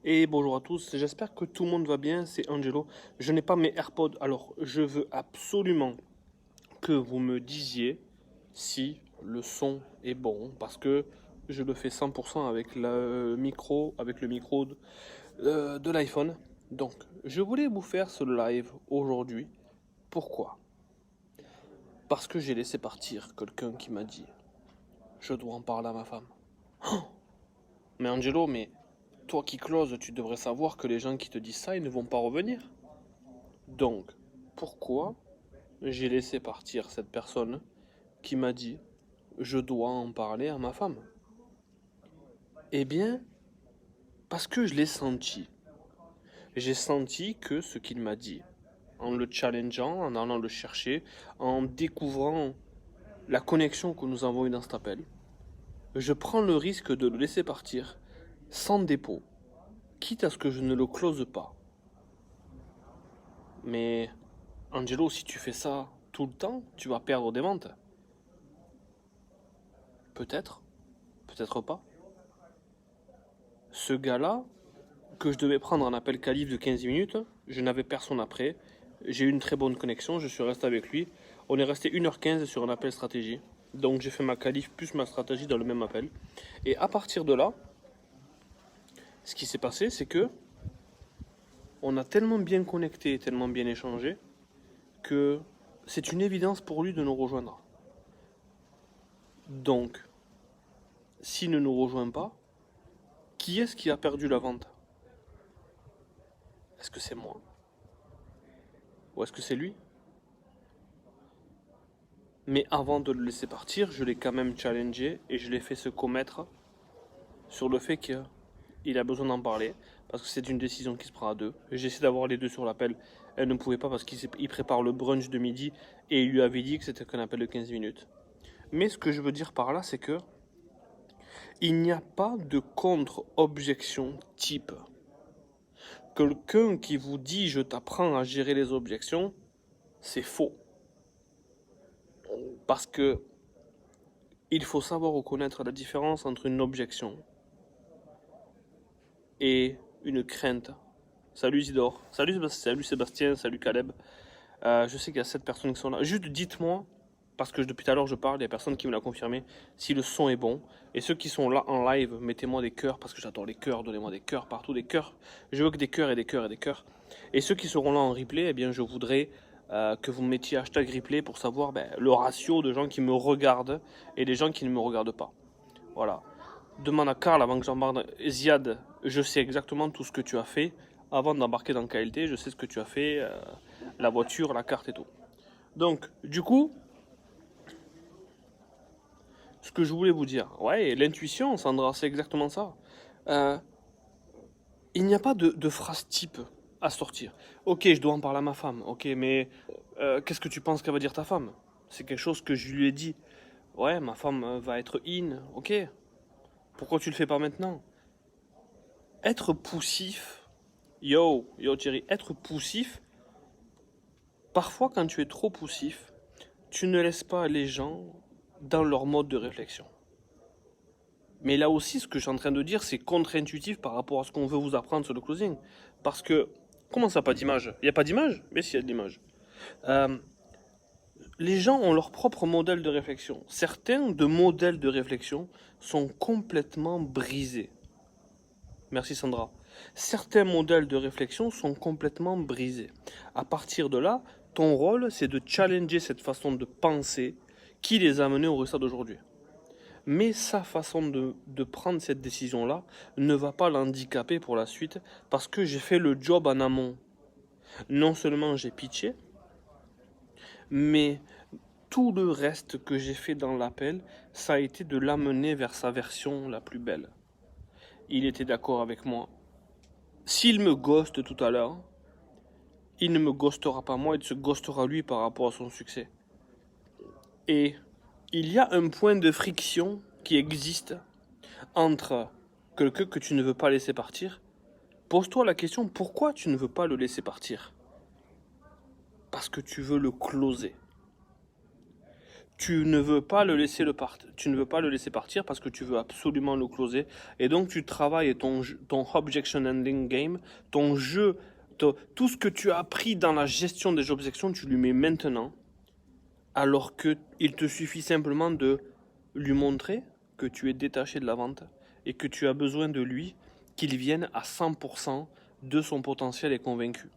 Et bonjour à tous, j'espère que tout le monde va bien, c'est Angelo. Je n'ai pas mes AirPods, alors je veux absolument que vous me disiez si le son est bon, parce que je le fais 100% avec le micro de l'iPhone. Donc, je voulais vous faire ce live aujourd'hui. Pourquoi? Parce que j'ai laissé partir quelqu'un qui m'a dit, je dois en parler à ma femme. Mais Angelo, mais toi qui close, tu devrais savoir que les gens qui te disent ça, ils ne vont pas revenir. Donc, pourquoi j'ai laissé partir cette personne qui m'a dit je dois en parler à ma femme? Eh bien, parce que je l'ai senti. J'ai senti que ce qu'il m'a dit, en le challengeant, en allant le chercher, en découvrant la connexion que nous avons eue dans cet appel, je prends le risque de le laisser partir sans dépôt, quitte à ce que je ne le close pas. Mais, Angelo, si tu fais ça tout le temps, tu vas perdre des ventes. Peut-être, peut-être pas. Ce gars-là, que je devais prendre un appel qualif de 15 minutes, je n'avais personne après. J'ai eu une très bonne connexion, je suis resté avec lui. On est resté 1h15 sur un appel stratégie. Donc j'ai fait ma qualif plus ma stratégie dans le même appel. Et à partir de là, ce qui s'est passé, c'est que on a tellement bien connecté, tellement bien échangé, que c'est une évidence pour lui de nous rejoindre. Donc, s'il ne nous rejoint pas, qui est-ce qui a perdu la vente? Est-ce que c'est moi? Ou est-ce que c'est lui? Mais avant de le laisser partir, je l'ai quand même challengé et je l'ai fait se commettre sur le fait qu'il a besoin d'en parler, parce que c'est une décision qui se prend à deux. J'ai essayé d'avoir les deux sur l'appel, elle ne pouvait pas parce qu'il prépare le brunch de midi et il lui avait dit que c'était qu'un appel de 15 minutes. Mais ce que je veux dire par là, c'est que il n'y a pas de contre-objection type. Quelqu'un qui vous dit je t'apprends à gérer les objections, c'est faux. Parce que il faut savoir reconnaître la différence entre une objection et une crainte. Salut Isidore, salut Sébastien, salut Caleb. Je sais qu'il y a 7 personnes qui sont là. Juste dites-moi, parce que depuis tout à l'heure je parle, il y a personne qui me l'a confirmé, si le son est bon. Et ceux qui sont là en live, mettez-moi des cœurs, parce que j'adore les cœurs, donnez-moi des cœurs partout, des cœurs. Je veux que des cœurs et des cœurs et des cœurs. Et ceux qui seront là en replay, eh bien je voudrais que vous mettiez hashtag replay pour savoir le ratio de gens qui me regardent et des gens qui ne me regardent pas. Voilà. Demande à Karl avant que j'embarque. Ziad, je sais exactement tout ce que tu as fait. Avant d'embarquer dans KLT, je sais ce que tu as fait, la voiture, la carte et tout. Donc, du coup, ce que je voulais vous dire, ouais, l'intuition, Sandra, c'est exactement ça. Euh, il n'y a pas de phrase type à sortir. Ok, je dois en parler à ma femme. Ok, mais qu'est-ce que tu penses qu'elle va dire ta femme? C'est quelque chose que je lui ai dit. Ouais, ma femme va être in. Ok, pourquoi tu le fais pas maintenant? Être poussif, yo Thierry, être poussif, parfois quand tu es trop poussif, tu ne laisses pas les gens dans leur mode de réflexion. Mais là aussi, ce que je suis en train de dire, c'est contre-intuitif par rapport à ce qu'on veut vous apprendre sur le closing. Parce que, comment ça, pas d'image? Il n'y a pas d'image? Mais s'il y a de l'image. Euh, les gens ont leur propre modèle de réflexion. Certains de modèles de réflexion sont complètement brisés. Merci Sandra. Certains modèles de réflexion sont complètement brisés. À partir de là, ton rôle, c'est de challenger cette façon de penser qui les a amenés au résultat d'aujourd'hui. Mais sa façon de prendre cette décision-là ne va pas l'handicaper pour la suite parce que j'ai fait le job en amont. Non seulement j'ai pitché, mais tout le reste que j'ai fait dans l'appel, ça a été de l'amener vers sa version la plus belle. Il était d'accord avec moi. S'il me ghoste tout à l'heure, il ne me ghostera pas moi, il se ghostera lui par rapport à son succès. Et il y a un point de friction qui existe entre quelqu'un que tu ne veux pas laisser partir. Pose-toi la question, pourquoi tu ne veux pas le laisser partir? Parce que tu veux le closer. tu ne veux pas le laisser tu ne veux pas le laisser partir parce que tu veux absolument le closer. Et donc tu travailles ton objection handling game, ton jeu, tout ce que tu as appris dans la gestion des objections, tu lui mets maintenant. Alors qu'il te suffit simplement de lui montrer que tu es détaché de la vente et que tu as besoin de lui, qu'il vienne à 100% de son potentiel et convaincu.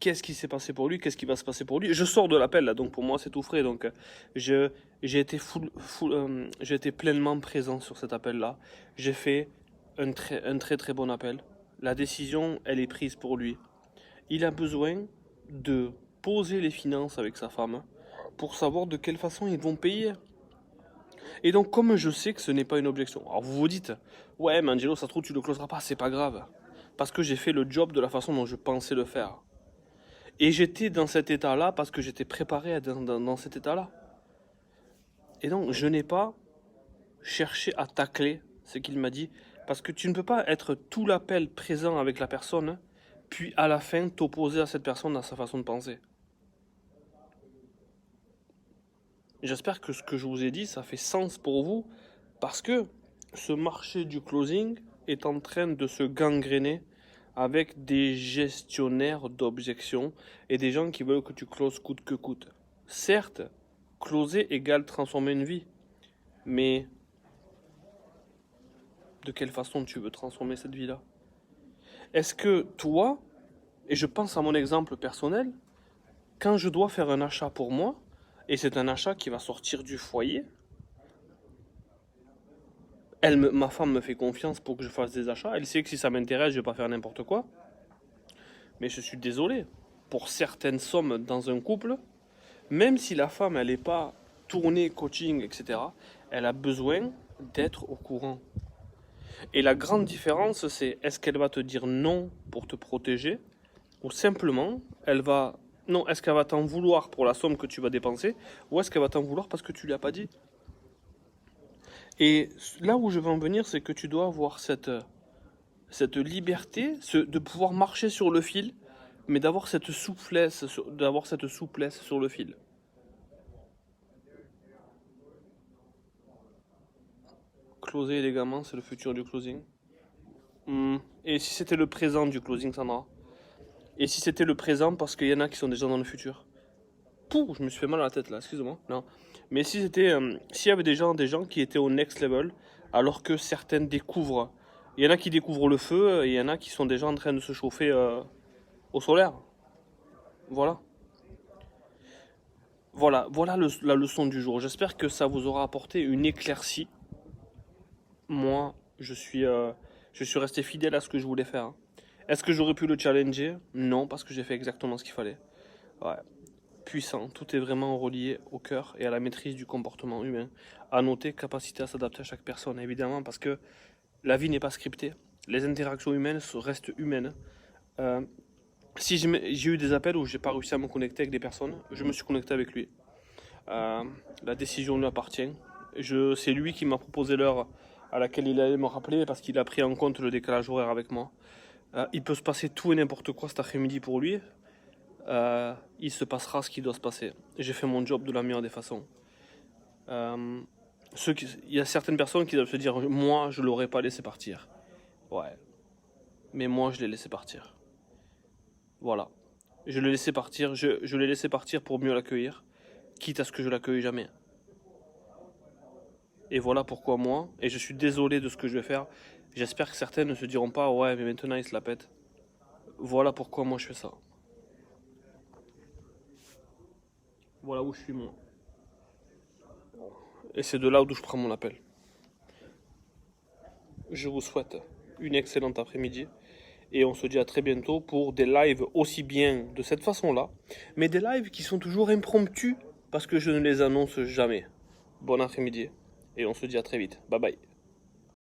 Qu'est-ce qui s'est passé pour lui, qu'est-ce qui va se passer pour lui. Je sors de l'appel là, donc pour moi c'est tout frais, donc j'ai été pleinement présent sur cet appel là. J'ai fait un très très bon appel. La décision, elle est prise pour lui. Il a besoin de poser les finances avec sa femme pour savoir de quelle façon ils vont payer. Et donc comme je sais que ce n'est pas une objection, alors vous vous dites, ouais mais Angelo, ça se trouve tu le closeras pas, c'est pas grave, parce que j'ai fait le job de la façon dont je pensais le faire. Et j'étais dans cet état-là parce que j'étais préparé dans cet état-là. Et donc, je n'ai pas cherché à tacler ce qu'il m'a dit, parce que tu ne peux pas être tout l'appel présent avec la personne, puis à la fin t'opposer à cette personne dans sa façon de penser. J'espère que ce que je vous ai dit, ça fait sens pour vous, parce que ce marché du closing est en train de se gangréner avec des gestionnaires d'objections et des gens qui veulent que tu closes coûte que coûte. Certes, closer égale transformer une vie, mais de quelle façon tu veux transformer cette vie-là? Est-ce que toi, et je pense à mon exemple personnel, quand je dois faire un achat pour moi, et c'est un achat qui va sortir du foyer, ma femme me fait confiance pour que je fasse des achats. Elle sait que si ça m'intéresse, je vais pas faire n'importe quoi. Mais je suis désolé, pour certaines sommes dans un couple, même si la femme elle n'est pas tournée coaching, etc., elle a besoin d'être au courant. Et la grande différence, c'est est-ce qu'elle va te dire non pour te protéger, ou simplement est-ce qu'elle va t'en vouloir pour la somme que tu vas dépenser, ou est-ce qu'elle va t'en vouloir parce que tu lui as pas dit. Et là où je veux en venir, c'est que tu dois avoir cette liberté de pouvoir marcher sur le fil, mais d'avoir cette souplesse sur le fil. Closer élégamment, c'est le futur du closing. Et si c'était le présent du closing, Sandra? Et si c'était le présent parce qu'il y en a qui sont déjà dans le futur? Pouh, je me suis fait mal à la tête là, excuse-moi. Non. Mais si c'était, s'il y avait des gens qui étaient au next level, alors que certaines découvrent. Il y en a qui découvrent le feu, et il y en a qui sont déjà en train de se chauffer au solaire. Voilà. Voilà la leçon du jour. J'espère que ça vous aura apporté une éclaircie. Moi, je suis resté fidèle à ce que je voulais faire. Est-ce que j'aurais pu le challenger? Non, parce que j'ai fait exactement ce qu'il fallait. Ouais. Puissant, tout est vraiment relié au cœur et à la maîtrise du comportement humain. À noter, capacité à s'adapter à chaque personne, évidemment, parce que la vie n'est pas scriptée. Les interactions humaines restent humaines. Si j'ai eu des appels où j'ai pas réussi à me connecter avec des personnes, je me suis connecté avec lui. La décision lui appartient. C'est lui qui m'a proposé l'heure à laquelle il allait me rappeler parce qu'il a pris en compte le décalage horaire avec moi. Il peut se passer tout et n'importe quoi cet après-midi pour lui. Il se passera ce qui doit se passer. J'ai fait mon job de la meilleure des façons. Il y a certaines personnes qui doivent se dire, moi je l'aurais pas laissé partir. Ouais. Mais moi je l'ai laissé partir. Voilà. Je l'ai laissé partir. Je l'ai laissé partir pour mieux l'accueillir, quitte à ce que je l'accueille jamais. Et voilà pourquoi moi, et je suis désolé de ce que je vais faire, j'espère que certains ne se diront pas, ouais mais maintenant il se la pète. Voilà pourquoi moi je fais ça. Voilà où je suis moi. Et c'est de là où je prends mon appel. Je vous souhaite une excellente après-midi. Et on se dit à très bientôt pour des lives aussi bien de cette façon-là, mais des lives qui sont toujours impromptus parce que je ne les annonce jamais. Bon après-midi et on se dit à très vite. Bye bye.